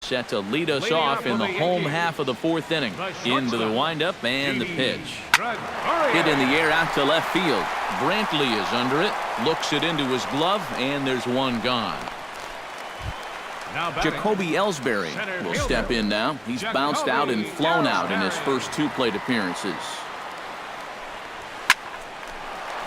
set to lead us off in the home half of the fourth inning. Into the windup and the pitch. Hit in the air out to left field. Brantley is under it, looks it into his glove, and there's one gone. Jacoby Ellsbury will step in now. He's bounced out and flown out in his first two plate appearances.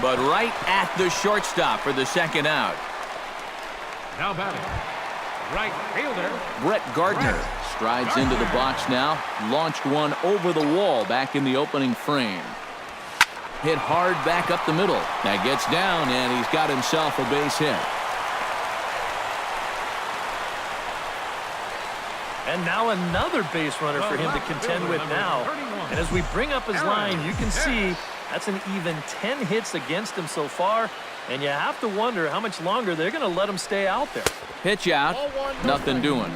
But right at the shortstop for the second out. Now batting, right fielder Brett Gardner strides into the box now. Launched one over the wall back in the opening frame. Hit hard back up the middle. That gets down, and he's got himself a base hit. And now another base runner for him to contend with now. And as we bring up his line, you can see that's an even 10 hits against him so far. And you have to wonder how much longer they're going to let him stay out there. Pitch out. Nothing doing.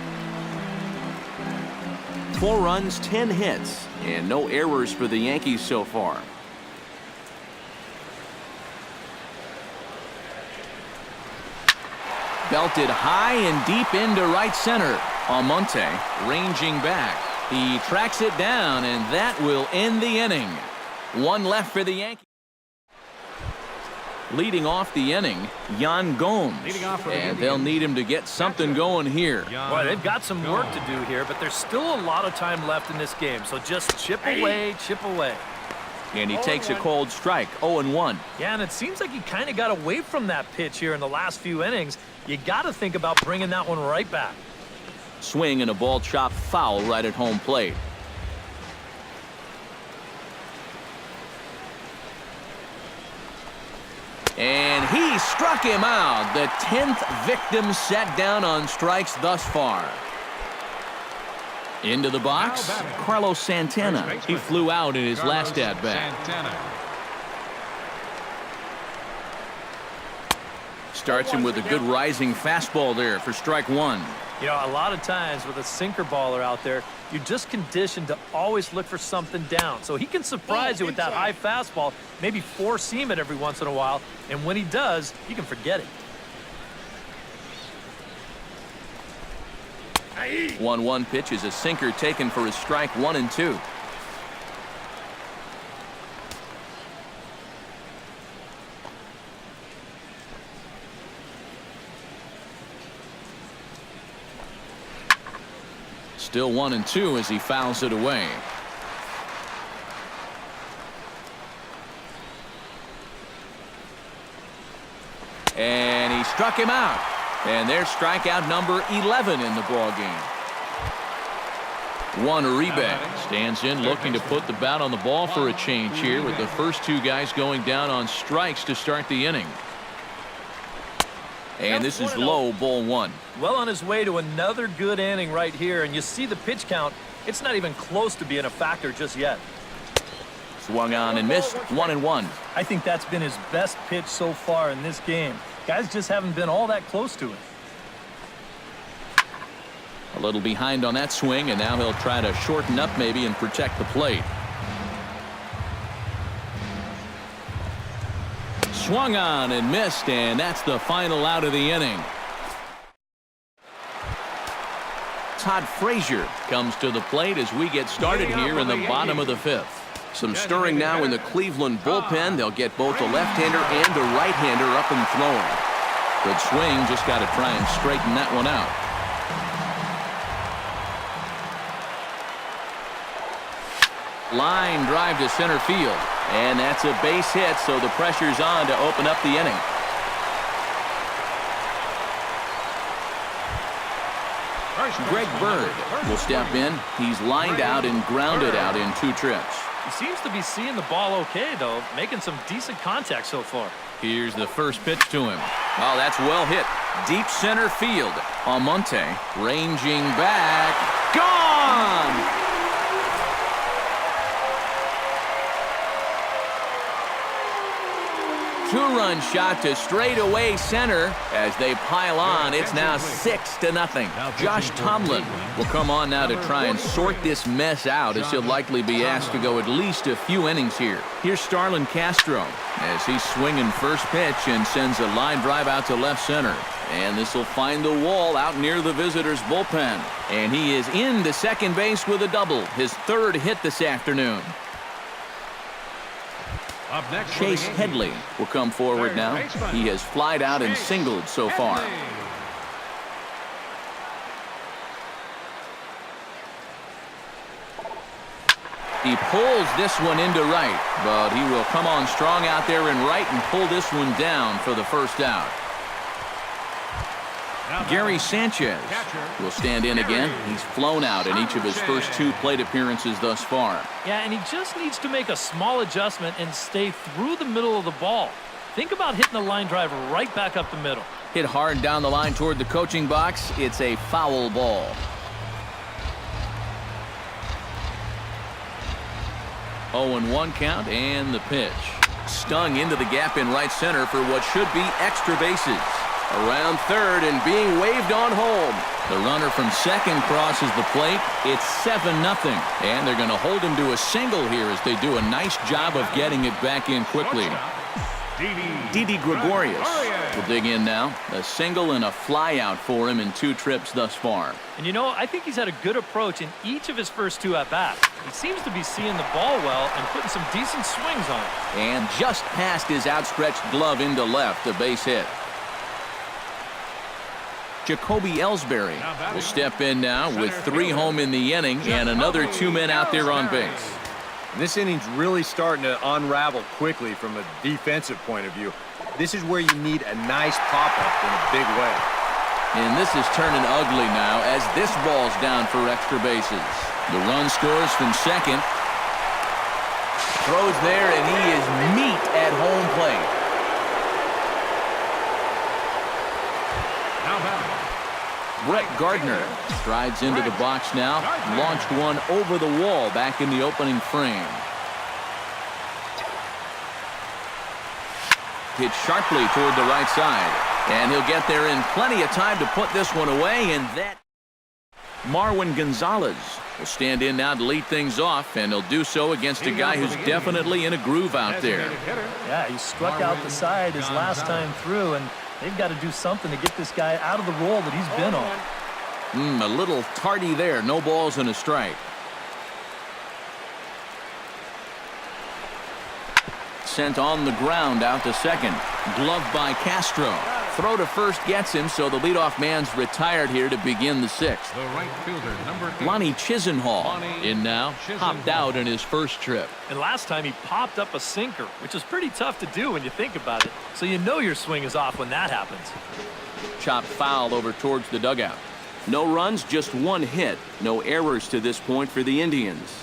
4 runs, 10 hits, and no errors for the Yankees so far. Belted high and deep into right center. Almonte ranging back. He tracks it down, and that will end the inning. One left for the Yankees. Leading off the inning, Yan Gomes. And they'll need him to get something going here. Boy, they've got some work to do here, but there's still a lot of time left in this game. So just chip away, chip away. And he takes a cold strike, 0-1. Yeah, and it seems like he kind of got away from that pitch here in the last few innings. You got to think about bringing that one right back. Swing and a ball chopped foul right at home plate. And he struck him out. The 10th victim set down on strikes thus far. Into the box, Carlos Santana. He flew out in his last at-bat. Starts him with a good rising fastball there for strike one. You know, a lot of times with a sinker baller out there, you're just conditioned to always look for something down. So he can surprise you with that high fastball, maybe four-seam it every once in a while, and when he does, you can forget it. 1-1 pitch is a sinker taken for his strike 1 and 2. Still 1 and 2 as he fouls it away. And he struck him out. And there's strikeout number 11 in the ballgame. Juan Uribe stands in looking to put the bat on the ball for a change here with the first two guys going down on strikes to start the inning. And this is low, ball 1. Well on his way to another good inning right here, and you see the pitch count. It's not even close to being a factor just yet. Swung on and missed, 1-1. I think that's been his best pitch so far in this game. Guys just haven't been all that close to it. A little behind on that swing, and now he'll try to shorten up maybe and protect the plate. Swung on and missed, and that's the final out of the inning. Todd Frazier comes to the plate as we get started here in the bottom of the 5th. Some stirring now in the Cleveland bullpen. They'll get both a left-hander and a right-hander up and throwing. Good swing, just got to try and straighten that one out. Line drive to center field. And that's a base hit, so the pressure's on to open up the inning. Greg Bird will step in. He's lined out and grounded out in 2 trips. He seems to be seeing the ball okay, though, making some decent contact so far. Here's the first pitch to him. Oh, that's well hit. Deep center field. Almonte ranging back. Gone! two-run shot to straightaway center as they pile on. It's now 6-0. Josh Tomlin will come on now to try and sort this mess out, as he'll likely be asked to go at least a few innings here. Here's Starlin Castro as he's swinging first pitch and sends a line drive out to left center. And this will find the wall out near the visitors' bullpen. And he is into second base with a double, his third hit this afternoon. Up next, Chase Headley will come forward now. He has flied out and singled so far. He pulls this one into right, but he will come on strong out there in right and pull this one down for the first out. Gary Sanchez will stand in again. He's flown out in each of his first two plate appearances thus far. Yeah, and he just needs to make a small adjustment and stay through the middle of the ball. Think about hitting the line drive right back up the middle. Hit hard down the line toward the coaching box. It's a foul ball. 0-1 count and the pitch. Stung into the gap in right center for what should be extra bases. Around third and being waved on home. The runner from second crosses the plate. It's 7-0. And they're going to hold him to a single here as they do a nice job of getting it back in quickly. Didi Gregorius will dig in now. A single and a fly out for him in 2 trips thus far. And you know, I think he's had a good approach in each of his first 2 at-bats. He seems to be seeing the ball well and putting some decent swings on it. And just past his outstretched glove into left, a base hit. Jacoby Ellsbury will step in now with 3 home in the inning and another 2 men out there on base. This inning's really starting to unravel quickly from a defensive point of view. This is where you need a nice pop-up in a big way. And this is turning ugly now as this ball's down for extra bases. The run scores from second. Throws there, and he is meat at home plate. Brett Gardner strides into the box now. Launched one over the wall back in the opening frame. Hit sharply toward the right side. And he'll get there in plenty of time to put this one away. And that Marwin Gonzalez will stand in now to lead things off. And he'll do so against a guy who's definitely in a groove out there. Yeah, he struck out the side his last time through, and they've got to do something to get this guy out of the role that he's been on. A little tardy there. No balls and a strike. Sent on the ground out to second. Gloved by Castro. Throw to first gets him, so the leadoff man's retired here to begin the 6th. The right fielder, number 8. Lonnie Chisenhall in now. Popped out in his first trip. And last time he popped up a sinker, which is pretty tough to do when you think about it. So you know your swing is off when that happens. Chopped foul over towards the dugout. No runs, just 1 hit. No errors to this point for the Indians.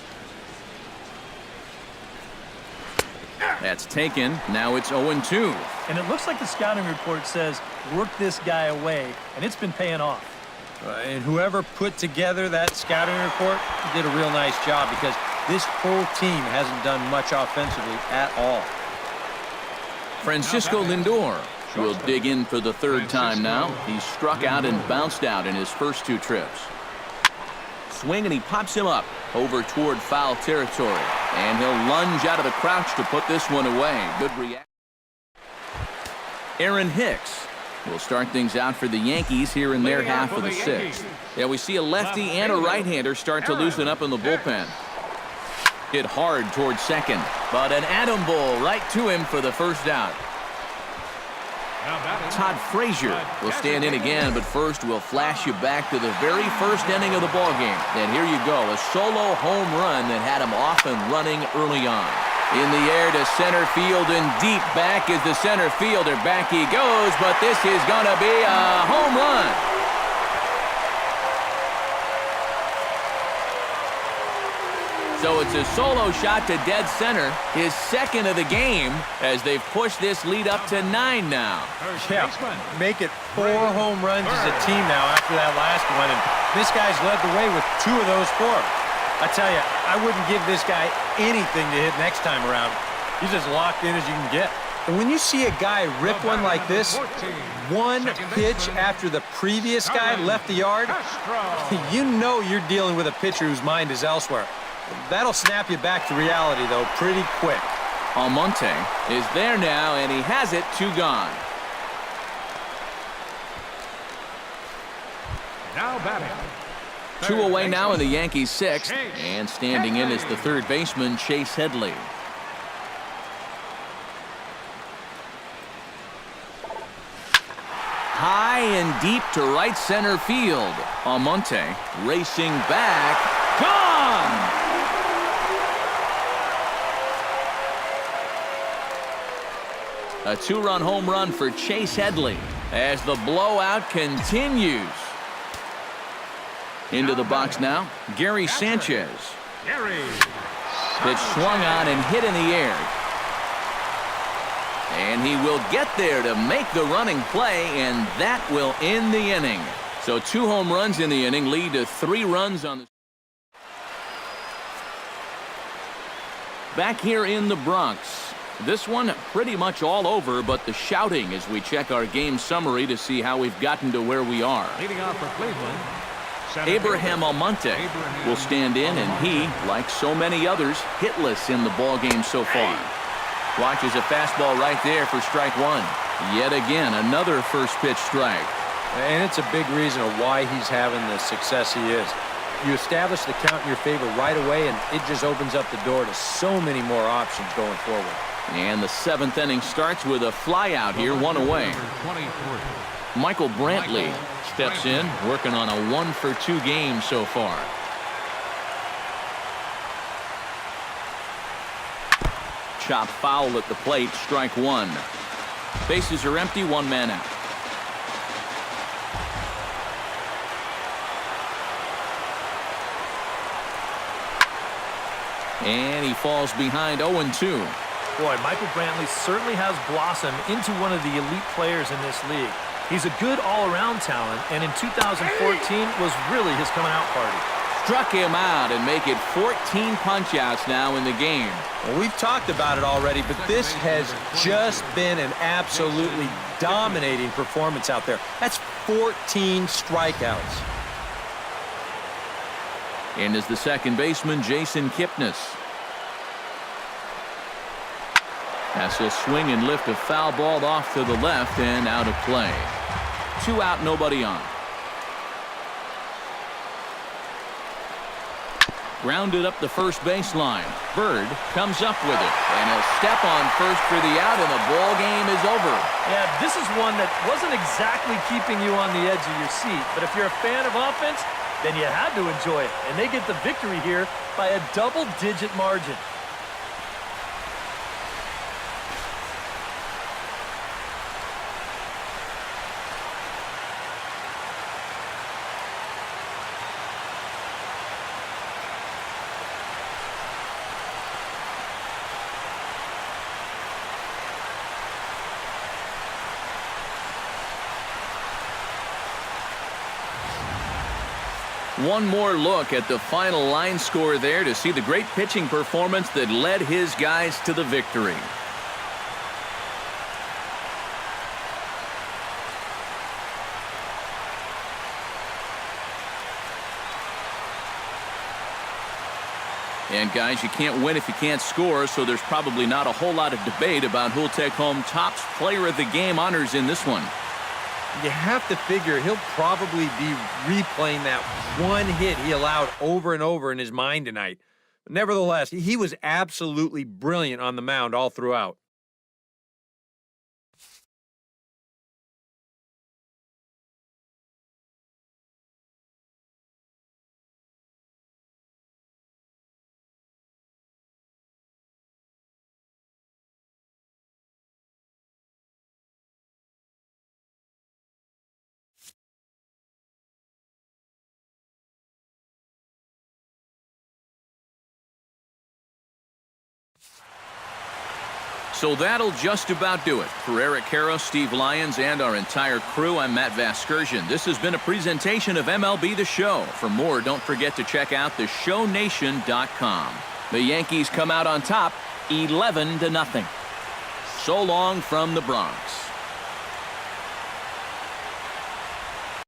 That's taken. Now it's 0-2. And it looks like the scouting report says, work this guy away, and it's been paying off. And whoever put together that scouting report did a real nice job, because this whole team hasn't done much offensively at all. Francisco Lindor will dig in for the 3rd time now. He struck out and bounced out in his first 2 trips. Swing, and he pops him up over toward foul territory. And he'll lunge out of the crouch to put this one away. Good reaction. Aaron Hicks will start things out for the Yankees here in their half of the 6th. Yeah, we see a lefty and a right-hander start to loosen up in the bullpen. Hit hard towards second, but an atom ball right to him for the first out. Todd Frazier will stand in again, but first we'll flash you back to the very first inning of the ballgame. And here you go, a solo home run that had him off and running early on. In the air to center field, and deep back is the center fielder. Back he goes, but this is going to be a home run. So it's a solo shot to dead center, his 2nd of the game, as they've pushed this lead up to 9 now. Yeah, make it 4 home runs as a team now after that last one, and this guy's led the way with 2 of those 4. I tell you, I wouldn't give this guy anything to hit next time around. He's as locked in as you can get. And when you see a guy rip one like this, one pitch after the previous guy left the yard, you know you're dealing with a pitcher whose mind is elsewhere. That'll snap you back to reality, though, pretty quick. Almonte is there now, and he has it, 2 gone. Now batting. 2 away now in the Yankees' 6th, and standing in is the third baseman, Chase Headley. High and deep to right center field. Almonte racing back. Gone! A 2-run home run for Chase Headley as the blowout continues. Into the box now, Gary Sanchez. Pitch swung on and hit in the air. And he will get there to make the running play, and that will end the inning. So 2 home runs in the inning lead to 3 runs on the... Back here in the Bronx. This one pretty much all over, but the shouting as we check our game summary to see how we've gotten to where we are. Leading off for Cleveland. Abraham Almonte will stand in, and he, like so many others, hitless in the ball game so far. Watches a fastball right there for strike 1. Yet again, another first pitch strike. And it's a big reason of why he's having the success he is. You establish the count in your favor right away, and it just opens up the door to so many more options going forward. And the 7th inning starts with a fly out here, 1 away. Michael Brantley steps in, working on a 1-for-2 game so far. Chop foul at the plate, strike 1. Bases are empty, 1 man out. And he falls behind 0-2. Boy, Michael Brantley certainly has blossomed into one of the elite players in this league. He's a good all-around talent, and in 2014 was really his coming-out party. Struck him out and make it 14 punch-outs now in the game. Well, we've talked about it already, but this has just been an absolutely dominating performance out there. That's 14 strikeouts. And is the second baseman, Jason Kipnis. As he'll swing and lift a foul ball off to the left and out of play. 2 out, nobody on. Grounded up the first baseline. Bird comes up with it, and he'll step on first for the out, and the ball game is over. Yeah, this is one that wasn't exactly keeping you on the edge of your seat, but if you're a fan of offense, then you had to enjoy it, and they get the victory here by a double-digit margin. One more look at the final line score there to see the great pitching performance that led his guys to the victory. And guys, you can't win if you can't score, so there's probably not a whole lot of debate about who'll take home Topps Player of the Game honors in this one. You have to figure he'll probably be replaying that one hit he allowed over and over in his mind tonight. Nevertheless, he was absolutely brilliant on the mound all throughout. So that'll just about do it. For Eric Harrow, Steve Lyons, and our entire crew, I'm Matt Vasgersian. This has been a presentation of MLB The Show. For more, don't forget to check out theshownation.com. The Yankees come out on top, 11-0. So long from the Bronx.